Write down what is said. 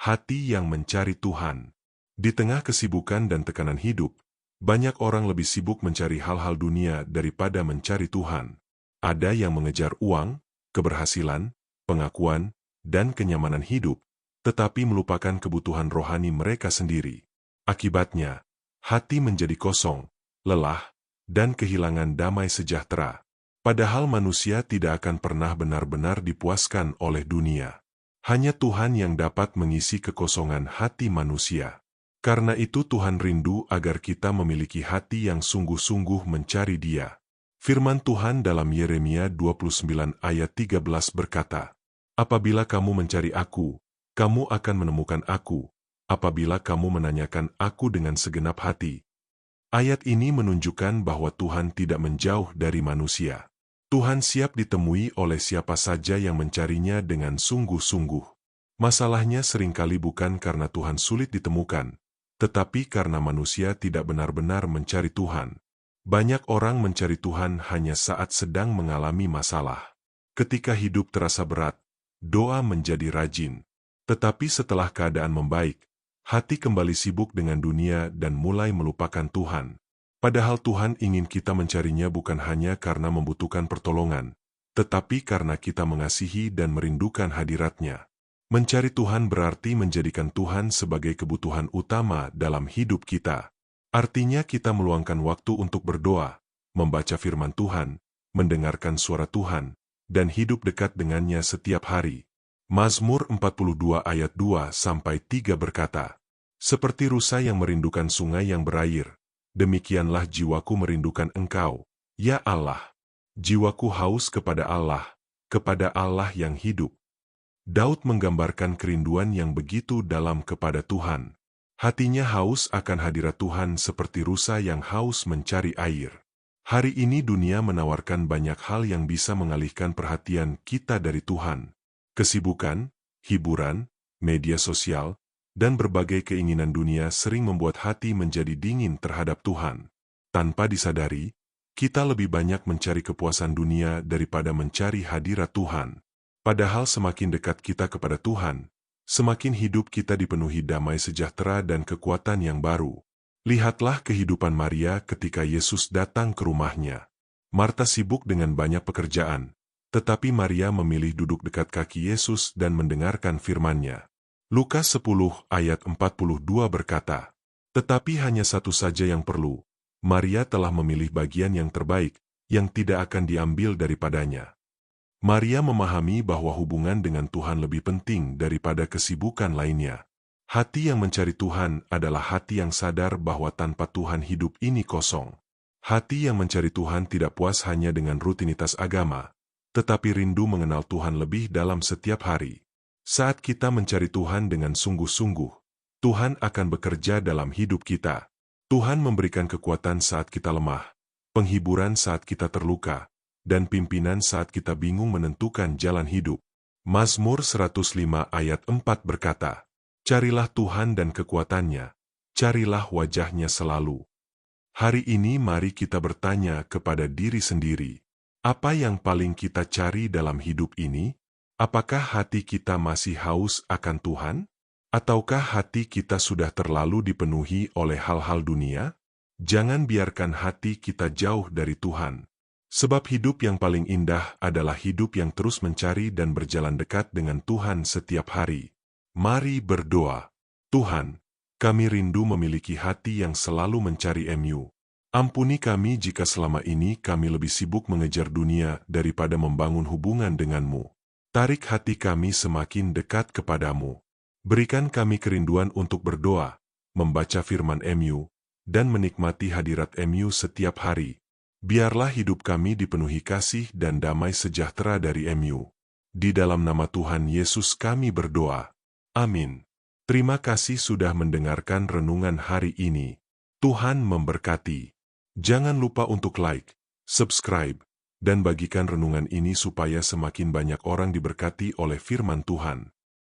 hati yang mencari Tuhan. Di tengah kesibukan dan tekanan hidup, banyak orang lebih sibuk mencari hal-hal dunia daripada mencari Tuhan. Ada yang mengejar uang, keberhasilan, pengakuan, dan kenyamanan hidup, tetapi melupakan kebutuhan rohani mereka sendiri. Akibatnya, hati menjadi kosong, lelah, dan kehilangan damai sejahtera. Padahal manusia tidak akan pernah benar-benar dipuaskan oleh dunia. Hanya Tuhan yang dapat mengisi kekosongan hati manusia. Karena itu Tuhan rindu agar kita memiliki hati yang sungguh-sungguh mencari Dia. Firman Tuhan dalam Yeremia 29 ayat 13 berkata, "Apabila kamu mencari Aku, kamu akan menemukan Aku, apabila kamu menanyakan Aku dengan segenap hati." Ayat ini menunjukkan bahwa Tuhan tidak menjauh dari manusia. Tuhan siap ditemui oleh siapa saja yang mencarinya dengan sungguh-sungguh. Masalahnya seringkali bukan karena Tuhan sulit ditemukan, tetapi karena manusia tidak benar-benar mencari Tuhan. Banyak orang mencari Tuhan hanya saat sedang mengalami masalah. Ketika hidup terasa berat, doa menjadi rajin. Tetapi setelah keadaan membaik, hati kembali sibuk dengan dunia dan mulai melupakan Tuhan. Padahal Tuhan ingin kita mencarinya bukan hanya karena membutuhkan pertolongan, tetapi karena kita mengasihi dan merindukan hadirat-Nya. Mencari Tuhan berarti menjadikan Tuhan sebagai kebutuhan utama dalam hidup kita. Artinya kita meluangkan waktu untuk berdoa, membaca firman Tuhan, mendengarkan suara Tuhan, dan hidup dekat dengannya setiap hari. Mazmur 42 ayat 2-3 berkata, "Seperti rusa yang merindukan sungai yang berair, demikianlah jiwaku merindukan Engkau, ya Allah. Jiwaku haus kepada Allah yang hidup." Daud menggambarkan kerinduan yang begitu dalam kepada Tuhan. Hatinya haus akan hadirat Tuhan seperti rusa yang haus mencari air. Hari ini dunia menawarkan banyak hal yang bisa mengalihkan perhatian kita dari Tuhan. Kesibukan, hiburan, media sosial, dan berbagai keinginan dunia sering membuat hati menjadi dingin terhadap Tuhan. Tanpa disadari, kita lebih banyak mencari kepuasan dunia daripada mencari hadirat Tuhan. Padahal semakin dekat kita kepada Tuhan, semakin hidup kita dipenuhi damai sejahtera dan kekuatan yang baru. Lihatlah kehidupan Maria ketika Yesus datang ke rumahnya. Marta sibuk dengan banyak pekerjaan, tetapi Maria memilih duduk dekat kaki Yesus dan mendengarkan firman-Nya. Lukas 10 ayat 42 berkata, "Tetapi hanya satu saja yang perlu. Maria telah memilih bagian yang terbaik, yang tidak akan diambil daripadanya." Maria memahami bahwa hubungan dengan Tuhan lebih penting daripada kesibukan lainnya. Hati yang mencari Tuhan adalah hati yang sadar bahwa tanpa Tuhan hidup ini kosong. Hati yang mencari Tuhan tidak puas hanya dengan rutinitas agama, tetapi rindu mengenal Tuhan lebih dalam setiap hari. Saat kita mencari Tuhan dengan sungguh-sungguh, Tuhan akan bekerja dalam hidup kita. Tuhan memberikan kekuatan saat kita lemah, penghiburan saat kita terluka, dan pimpinan saat kita bingung menentukan jalan hidup. Mazmur 105 ayat 4 berkata, "Carilah Tuhan dan kekuatannya, carilah wajahnya selalu." Hari ini mari kita bertanya kepada diri sendiri, apa yang paling kita cari dalam hidup ini? Apakah hati kita masih haus akan Tuhan? Ataukah hati kita sudah terlalu dipenuhi oleh hal-hal dunia? Jangan biarkan hati kita jauh dari Tuhan. Sebab hidup yang paling indah adalah hidup yang terus mencari dan berjalan dekat dengan Tuhan setiap hari. Mari berdoa. Tuhan, kami rindu memiliki hati yang selalu mencari MU. Ampuni kami jika selama ini kami lebih sibuk mengejar dunia daripada membangun hubungan denganmu. Tarik hati kami semakin dekat kepadamu. Berikan kami kerinduan untuk berdoa, membaca firman MU, dan menikmati hadirat MU setiap hari. Biarlah hidup kami dipenuhi kasih dan damai sejahtera dari MU. Di dalam nama Tuhan Yesus kami berdoa. Amin. Terima kasih sudah mendengarkan renungan hari ini. Tuhan memberkati. Jangan lupa untuk like, subscribe, dan bagikan renungan ini supaya semakin banyak orang diberkati oleh firman Tuhan.